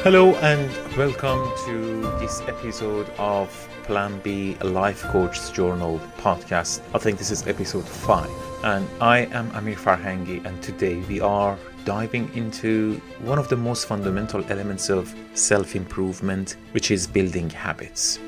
Hello and welcome to this episode of Plan B Life Coach's Journal podcast. I think this is episode 5 and I am Amir Farhangi, and today we are diving into one of the most fundamental elements of self-improvement, which is building habits.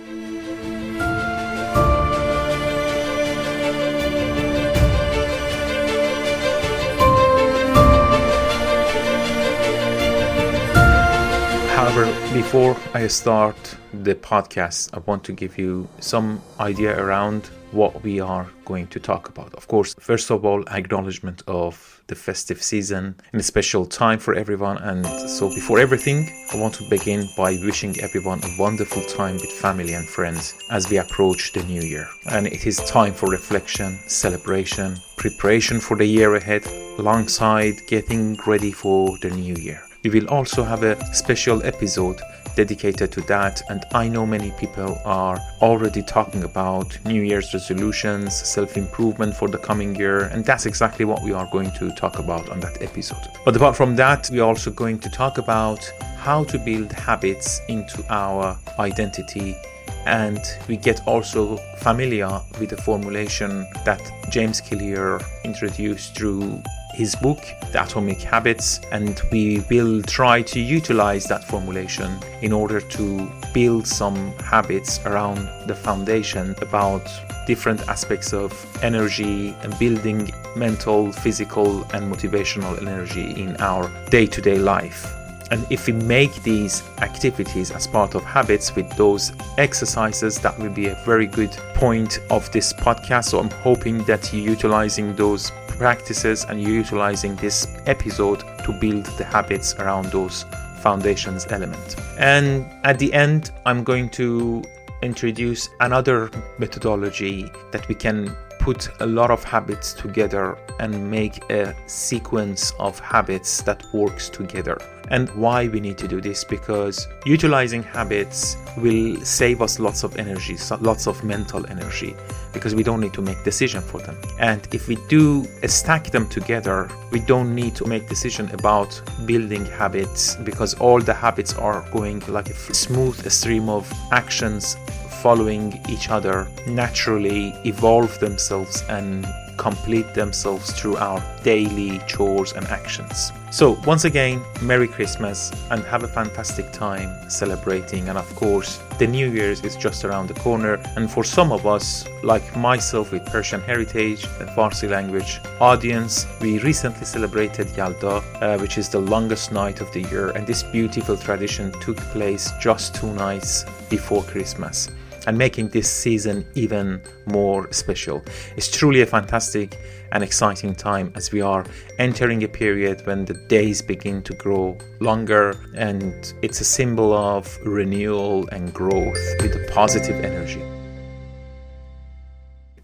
However, before I start the podcast, I want to give you some idea around what we are going to talk about. Of course, first of all, acknowledgement of the festive season and a special time for everyone. And so before everything, I want to begin by wishing everyone a wonderful time with family and friends as we approach the new year. And it is time for reflection, celebration, preparation for the year ahead, alongside getting ready for the new year. We will also have a special episode dedicated to that, and I know many people are already talking about New Year's resolutions, self-improvement for the coming year, and that's exactly what we are going to talk about on that episode. But apart from that, we are also going to talk about how to build habits into our identity, and we get also familiar with the formulation that James Clear introduced through his book, The Atomic Habits, and we will try to utilize that formulation in order to build some habits around the foundation about different aspects of energy and building mental, physical, and motivational energy in our day-to-day life. And if we make these activities as part of habits with those exercises, that will be a very good point of this podcast. So I'm hoping that you're utilizing those practices and you're utilizing this episode to build the habits around those foundations element. And at the end, I'm going to introduce another methodology that we can put a lot of habits together and make a sequence of habits that works together. And why we need to do this, because utilizing habits will save us lots of energy, lots of mental energy, because we don't need to make decision for them. And if we do stack them together, we don't need to make decision about building habits, because all the habits are going like a smooth stream of actions following each other, naturally evolve themselves and complete themselves through our daily chores and actions. So once again, Merry Christmas and have a fantastic time celebrating. And of course, the New Year's is just around the corner. And for some of us, like myself with Persian heritage, a Farsi language audience, we recently celebrated Yalda, which is the longest night of the year. And this beautiful tradition took place just 2 nights before Christmas, and making this season even more special. It's truly a fantastic and exciting time as we are entering a period when the days begin to grow longer, and it's a symbol of renewal and growth with a positive energy.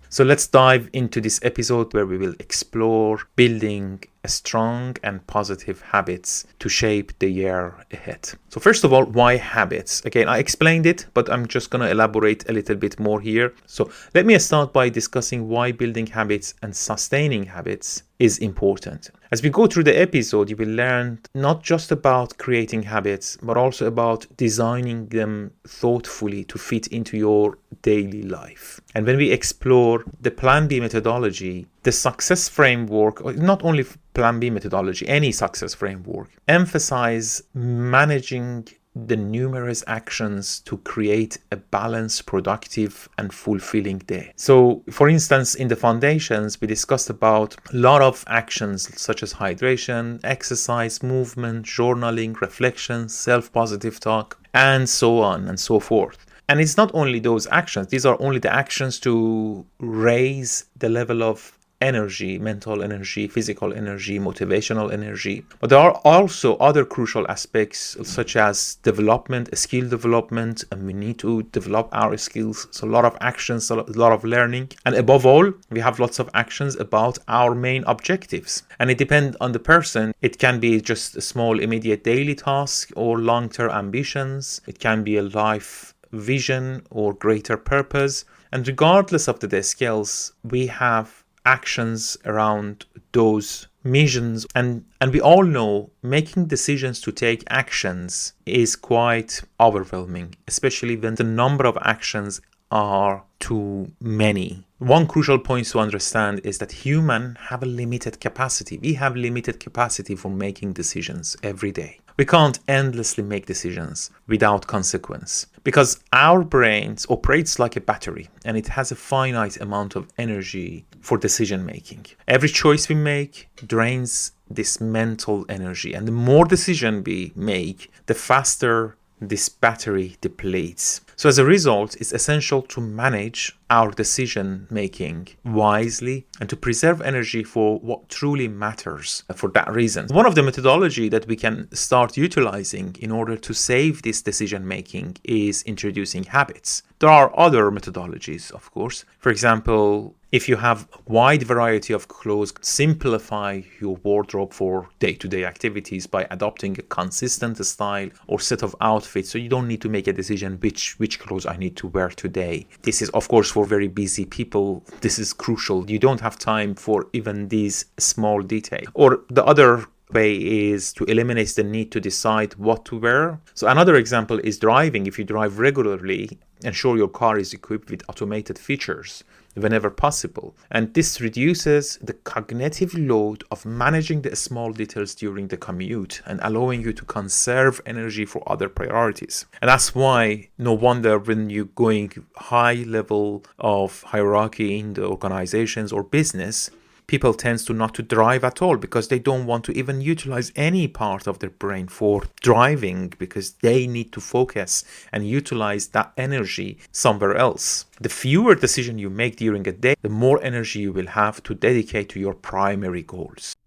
So let's dive into this episode where we will explore building a strong and positive habits to shape the year ahead. So first of all, why habits? Again, I explained it, but I'm just going to elaborate a little bit more here. So let me start by discussing why building habits and sustaining habits is important. As we go through the episode, you will learn not just about creating habits, but also about designing them thoughtfully to fit into your daily life. And when we explore the Plan B methodology, the success framework, not only Plan B methodology, any success framework, emphasize managing the numerous actions to create a balanced, productive, and fulfilling day. So, for instance, in the foundations, we discussed about a lot of actions such as hydration, exercise, movement, journaling, reflection, self-positive talk, and so on and so forth. And it's not only those actions, these are only the actions to raise the level of energy, mental energy, physical energy, motivational energy. But there are also other crucial aspects such as development, skill development, and we need to develop our skills. So a lot of actions, a lot of learning. And above all, we have lots of actions about our main objectives. And it depends on the person. It can be just a small immediate daily task or long-term ambitions. It can be a life vision or greater purpose. And regardless of the scales, we have actions around those missions, and we all know making decisions to take actions is quite overwhelming, especially when the number of actions are too many. One crucial point to understand is that humans have a limited capacity. We have limited capacity for making decisions every day. We can't endlessly make decisions without consequence because our brains operates like a battery and it has a finite amount of energy for decision making. Every choice we make drains this mental energy, and the more decision we make, the faster this battery depletes. So as a result, it's essential to manage our decision making wisely and to preserve energy for what truly matters for that reason. One of the methodology that we can start utilizing in order to save this decision making is introducing habits. There are other methodologies, of course. For example, if you have a wide variety of clothes, simplify your wardrobe for day-to-day activities by adopting a consistent style or set of outfits, so you don't need to make a decision which clothes I need to wear today. This is, of course, for very busy people. This is crucial. You don't have time for even these small details. Or the other way is to eliminate the need to decide what to wear. So another example is driving. If you drive regularly, ensure your car is equipped with automated features whenever possible. And this reduces the cognitive load of managing the small details during the commute and allowing you to conserve energy for other priorities. And that's why no wonder when you're going high level of hierarchy in the organizations or business, people tend to not to drive at all because they don't want to even utilize any part of their brain for driving because they need to focus and utilize that energy somewhere else. The fewer decisions you make during a day, the more energy you will have to dedicate to your primary goals.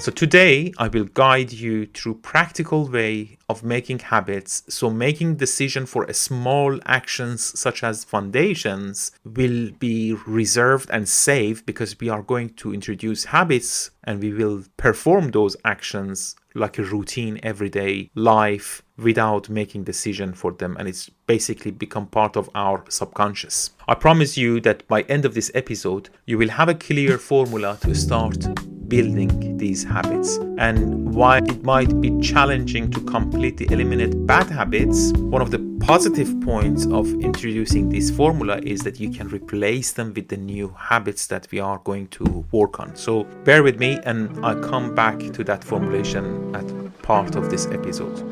So today I will guide you through practical way of making habits. So making decision for a small actions such as foundations will be reserved and safe because we are going to introduce habits and we will perform those actions like a routine everyday life without making decision for them, and it's basically become part of our subconscious. I promise you that by end of this episode you will have a clear formula to start building these habits. And while it might be challenging to completely eliminate bad habits, one of the positive points of introducing this formula is that you can replace them with the new habits that we are going to work on. So bear with me and I'll come back to that formulation at part of this episode.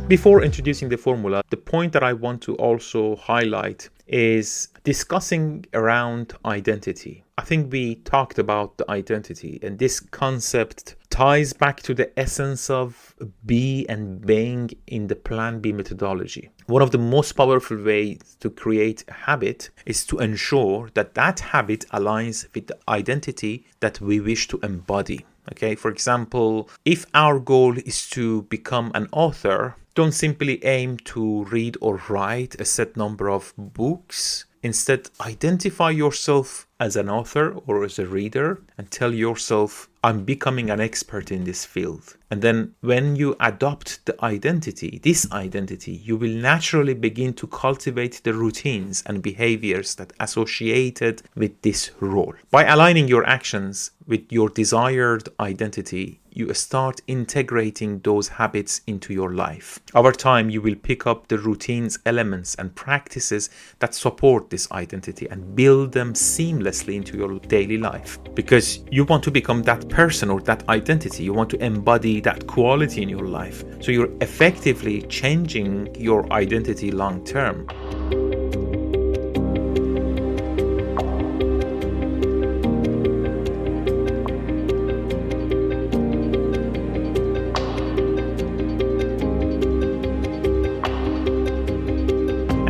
Before introducing the formula, the point that I want to also highlight is discussing around identity. I think we talked about the identity, and this concept ties back to the essence of be and being in the Plan B methodology. One of the most powerful ways to create a habit is to ensure that that habit aligns with the identity that we wish to embody. Okay, for example, if our goal is to become an author, don't simply aim to read or write a set number of books. Instead, identify yourself as an author or as a reader and tell yourself, I'm becoming an expert in this field. And then when you adopt this identity, you will naturally begin to cultivate the routines and behaviors that are associated with this role. By aligning your actions with your desired identity, you start integrating those habits into your life. Over time, you will pick up the routines, elements, and practices that support this identity and build them seamlessly into your daily life. Because you want to become that person or that identity. You want to embody that quality in your life. So you're effectively changing your identity long term.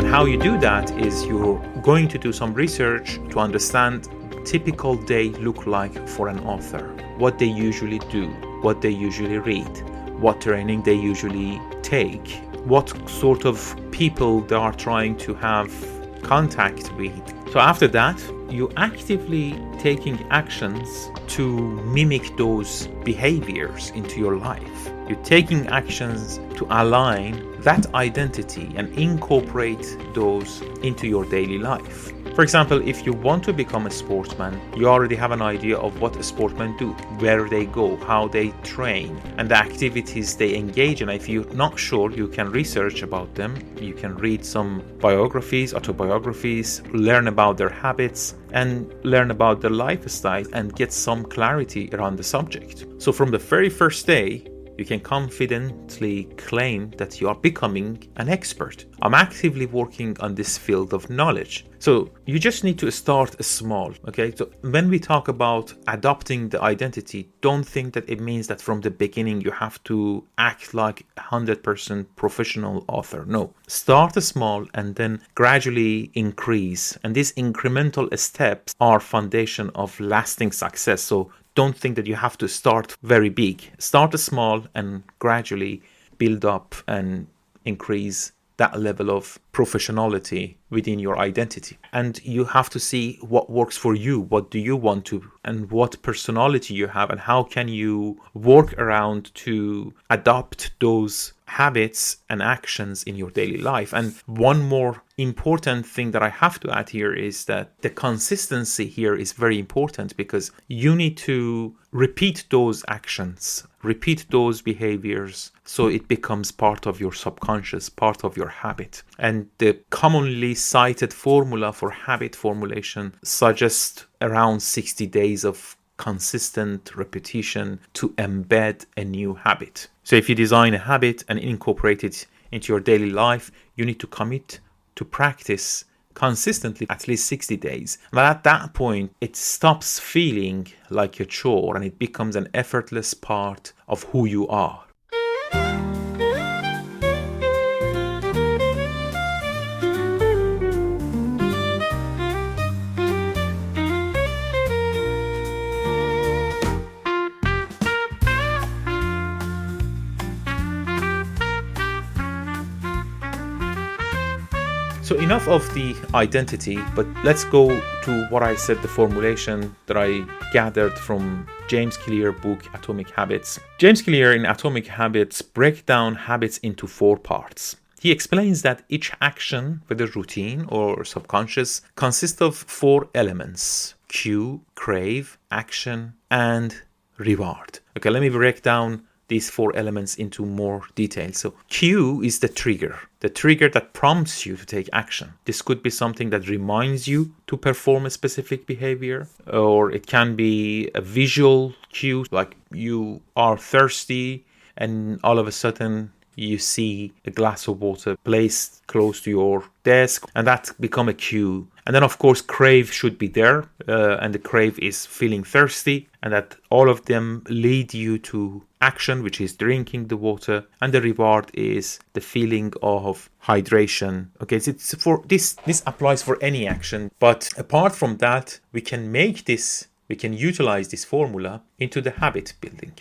How you do that is you're going to do some research to understand typical day look like for an author, what they usually do, what they usually read, what training they usually take, what sort of people they are trying to have contact with. So after that, you actively taking actions to mimic those behaviors into your life. You're taking actions to align that identity and incorporate those into your daily life. For example, if you want to become a sportsman, you already have an idea of what a sportsman do, where they go, how they train, and the activities they engage in. If you're not sure, you can research about them. You can read some biographies, autobiographies, learn about their habits, and learn about their lifestyle and get some clarity around the subject. So from the very first day, you can confidently claim that you are becoming an expert. I'm actively working on this field of knowledge. So you just need to start small, okay? So when we talk about adopting the identity, don't think that it means that from the beginning you have to act like 100% professional author. No, start small and then gradually increase. And these incremental steps are foundation of lasting success. So don't think that you have to start very big. Start small and gradually build up and increase that level of professionality within your identity. And you have to see what works for you, what do you want to, and what personality you have, and how can you work around to adopt those habits and actions in your daily life. And one more important thing that I have to add here is that the consistency here is very important, because you need to repeat those actions, repeat those behaviors, so it becomes part of your subconscious, part of your habit. And the commonly cited formula for habit formulation suggests around 60 days of consistent repetition to embed a new habit. So if you design a habit and incorporate it into your daily life, you need to commit to practice consistently at least 60 days. But at that point, it stops feeling like a chore and it becomes an effortless part of who you are. So enough of the identity, but let's go to what I said, the formulation that I gathered from James Clear's book, Atomic Habits. James Clear in Atomic Habits breaks down habits into 4 parts. He explains that each action, whether routine or subconscious, consists of 4 elements: cue, crave, action, and reward. Okay, let me break down these 4 elements into more detail. So cue is the trigger that prompts you to take action. This could be something that reminds you to perform a specific behavior, or it can be a visual cue, like you are thirsty and all of a sudden you see a glass of water placed close to your desk, and that become a cue. And then of course crave should be there, and the crave is feeling thirsty, and that all of them lead you to action, which is drinking the water, and the reward is the feeling of hydration. Okay, so it's for this applies for any action, but apart from that, we can utilize this formula into the habit building.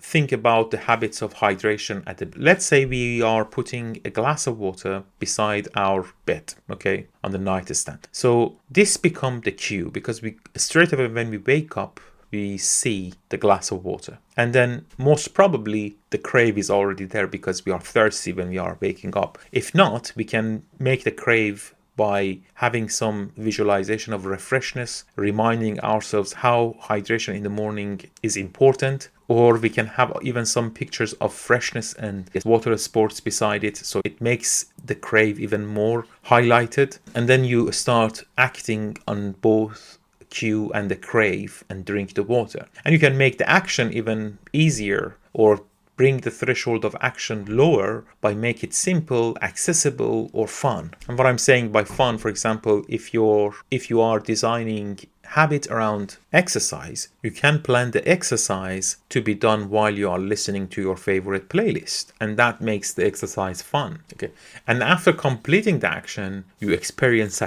Think about the habits of hydration let's say we are putting a glass of water beside our bed, okay, on the nightstand. So this becomes the cue, because we straight away when we wake up, we see the glass of water, and then most probably the crave is already there because we are thirsty when we are waking up. If not, we can make the crave by having some visualization of refreshness, reminding ourselves how hydration in the morning is important, or we can have even some pictures of freshness and water sports beside it, so it makes the crave even more highlighted. And then you start acting on both cue and the crave and drink the water. And you can make the action even easier, or bring the threshold of action lower by make it simple, accessible, or fun. And what I'm saying by fun, for example, if you are designing habit around exercise, you can plan the exercise to be done while you are listening to your favorite playlist, and that makes the exercise fun. Okay, and after completing the action, you experience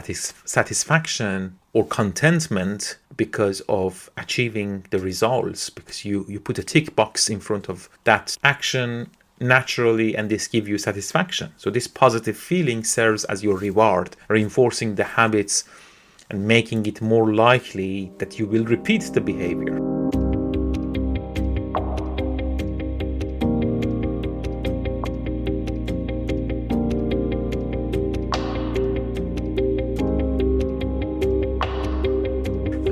satisfaction or contentment because of achieving the results, because you put a tick box in front of that action naturally, and this gives you satisfaction. So this positive feeling serves as your reward, reinforcing the habits and making it more likely that you will repeat the behavior.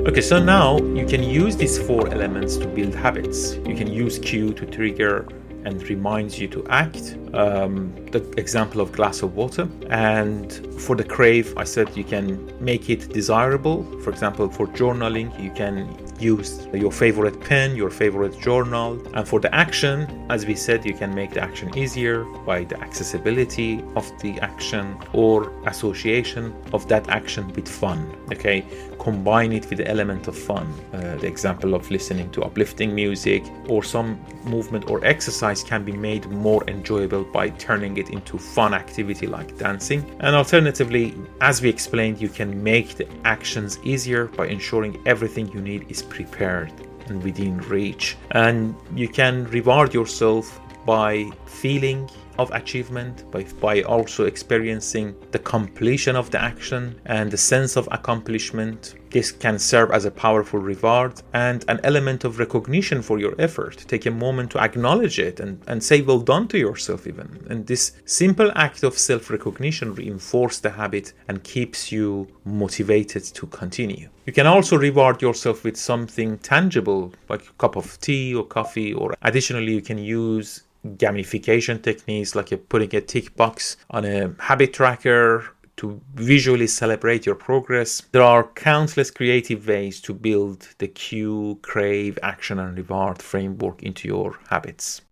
Okay, so now you can use these 4 elements to build habits. You can use cue to trigger and reminds you to act. The example of glass of water. And for the crave, I said you can make it desirable. For example, for journaling, you can use your favorite pen, your favorite journal. And for the action, as we said, you can make the action easier by the accessibility of the action or association of that action with fun. Okay, combine it with the element of fun. The example of listening to uplifting music or some movement or exercise can be made more enjoyable by turning it into fun activity like dancing. And alternatively, as we explained, you can make the actions easier by ensuring everything you need is prepared and within reach. And you can reward yourself by feeling of achievement, by also experiencing the completion of the action and the sense of accomplishment. This can serve as a powerful reward and an element of recognition for your effort. Take a moment to acknowledge it and say well done to yourself even. And this simple act of self-recognition reinforces the habit and keeps you motivated to continue. You can also reward yourself with something tangible like a cup of tea or coffee, or additionally you can use gamification techniques like putting a tick box on a habit tracker to visually celebrate your progress. There are countless creative ways to build the cue, crave, action, and reward framework into your habits.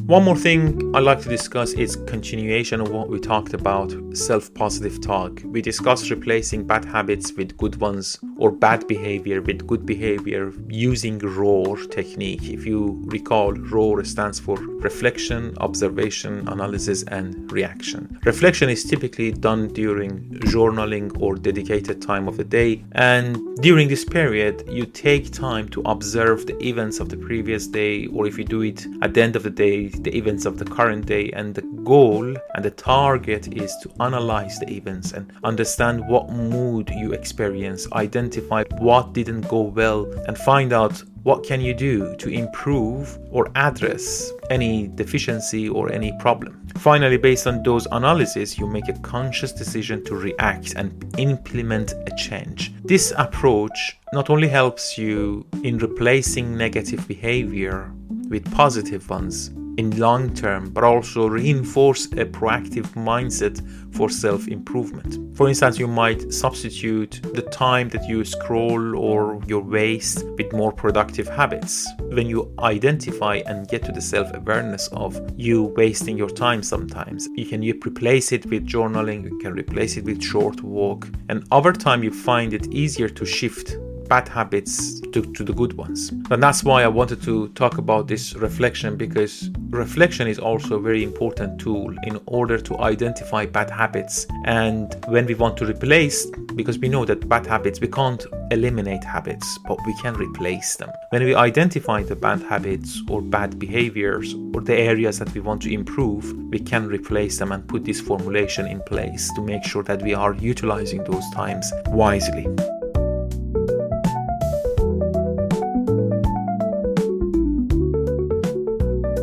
One more thing I'd like to discuss is continuation of what we talked about, self-positive talk. We discussed replacing bad habits with good ones or bad behavior with good behavior using ROAR technique. If you recall, ROAR stands for reflection, observation, analysis, and reaction. Reflection is typically done during journaling or dedicated time of the day. And during this period, you take time to observe the events of the previous day, or if you do it at the end of the day, the events of the current day. And the goal and the target is to analyze the events and understand what mood you experience, identify what didn't go well, and find out what can you do to improve or address any deficiency or any problem. Finally, based on those analyses, you make a conscious decision to react and implement a change. This approach not only helps you in replacing negative behavior with positive ones in long term, but also reinforce a proactive mindset for self-improvement. For instance, you might substitute the time that you scroll or your waste with more productive habits. When you identify and get to the self-awareness of you wasting your time sometimes, you can replace it with journaling, you can replace it with short walk, and over time you find it easier to shift bad habits to the good ones. And that's why I wanted to talk about this reflection, because reflection is also a very important tool in order to identify bad habits. And when we want to replace, because we know that bad habits, we can't eliminate habits, but we can replace them. When we identify the bad habits or bad behaviors or the areas that we want to improve, we can replace them and put this formulation in place to make sure that we are utilizing those times wisely.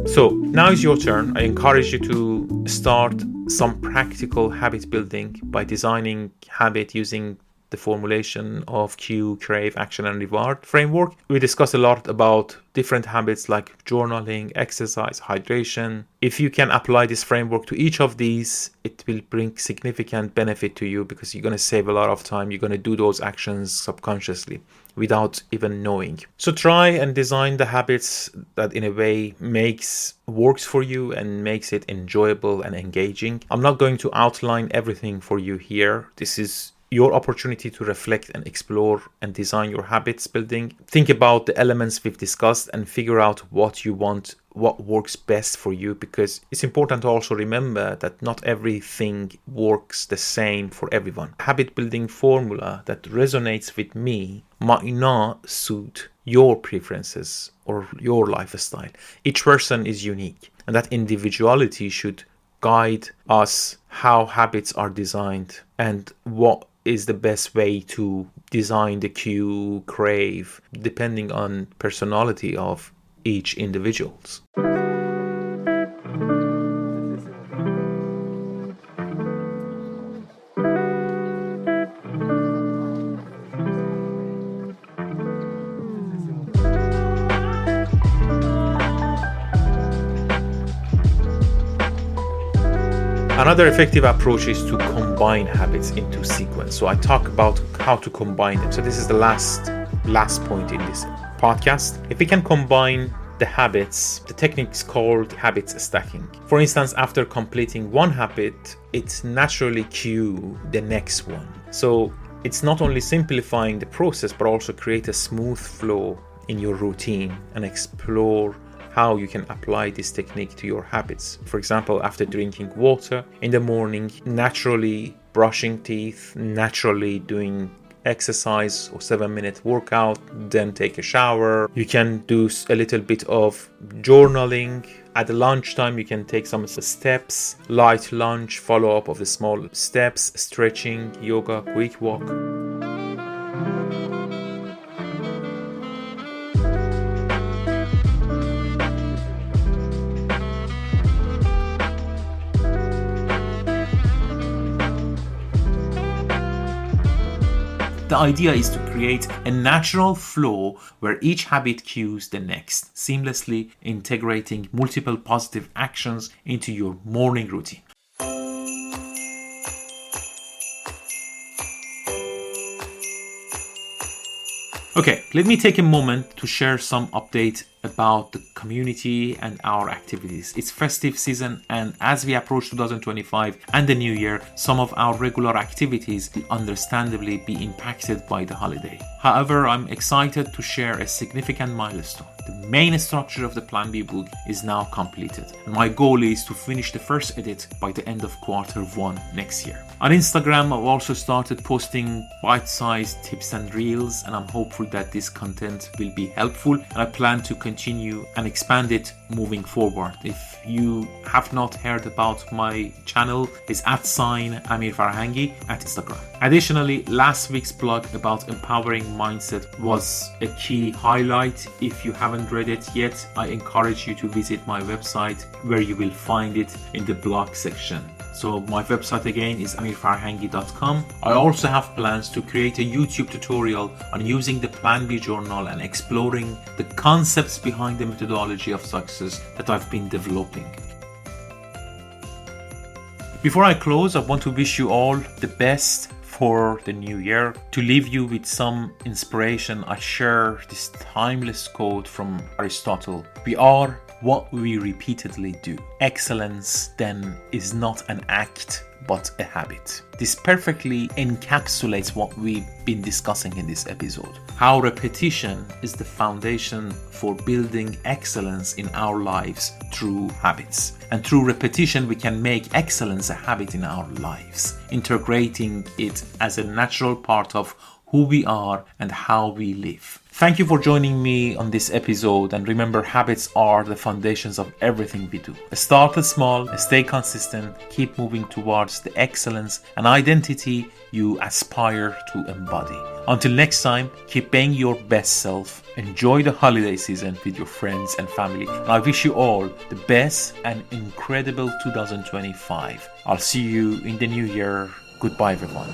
So now is your turn. I encourage you to start some practical habit building by designing habit using the formulation of cue, crave, action, and reward framework. We discussed a lot about different habits like journaling, exercise, hydration. If you can apply this framework to each of these, it will bring significant benefit to you because you're going to save a lot of time. You're going to do those actions subconsciously without even knowing. So try and design the habits that in a way works for you and makes it enjoyable and engaging. I'm not going to outline everything for you here. This is your opportunity to reflect and explore and design your habits building. Think about the elements we've discussed and figure out what you want, what works best for you, because it's important to also remember that not everything works the same for everyone. Habit building formula that resonates with me might not suit your preferences or your lifestyle. Each person is unique, and that individuality should guide us how habits are designed and what is the best way to design the Crave, depending on personality of each individuals. Another effective approach is to combine habits into sequence. So I talk about how to combine them. So this is the last point in this podcast. If we can combine the habits, the technique is called habits stacking. For instance, after completing one habit, it naturally cue the next one. So it's not only simplifying the process, but also create a smooth flow in your routine and explore how you can apply this technique to your habits. For example, after drinking water in the morning, naturally brushing teeth, naturally doing exercise or 7-minute workout, then take a shower. You can do a little bit of journaling. At the lunchtime, you can take some steps, light lunch, follow up of the small steps, stretching, yoga, quick walk. The idea is to create a natural flow where each habit cues the next, seamlessly integrating multiple positive actions into your morning routine. Okay, let me take a moment to share some update about the community and our activities. It's festive season, and as we approach 2025 and the new year, some of our regular activities will understandably be impacted by the holiday. However, I'm excited to share a significant milestone. The main structure of the Plan B book is now completed, and my goal is to finish the first edit by the end of Q1 next year. On Instagram, I've also started posting bite-sized tips and reels, and I'm hopeful that this content will be helpful, and I plan to continue and expand it moving forward. If you have not heard about my channel, it's @Amir Farhangi at Instagram. Additionally, last week's blog about empowering mindset was a key highlight. If you haven't read it yet, I encourage you to visit my website, where you will find it in the blog section. So my website again is amirfarhangi.com. I also have plans to create a YouTube tutorial on using the Plan B journal and exploring the concepts behind the methodology of success that I've been developing. Before I close, I want to wish you all the best for the new year. To leave you with some inspiration, I share this timeless quote from Aristotle. We are what we repeatedly do. Excellence, then, is not an act, but a habit. This perfectly encapsulates what we've been discussing in this episode. How repetition is the foundation for building excellence in our lives through habits. And through repetition, we can make excellence a habit in our lives, integrating it as a natural part of who we are and how we live. Thank you for joining me on this episode, and remember, habits are the foundations of everything we do. Start small, stay consistent, keep moving towards the excellence and identity you aspire to embody. Until next time, keep being your best self. Enjoy the holiday season with your friends and family. And I wish you all the best and incredible 2025. I'll see you in the new year. Goodbye, everyone.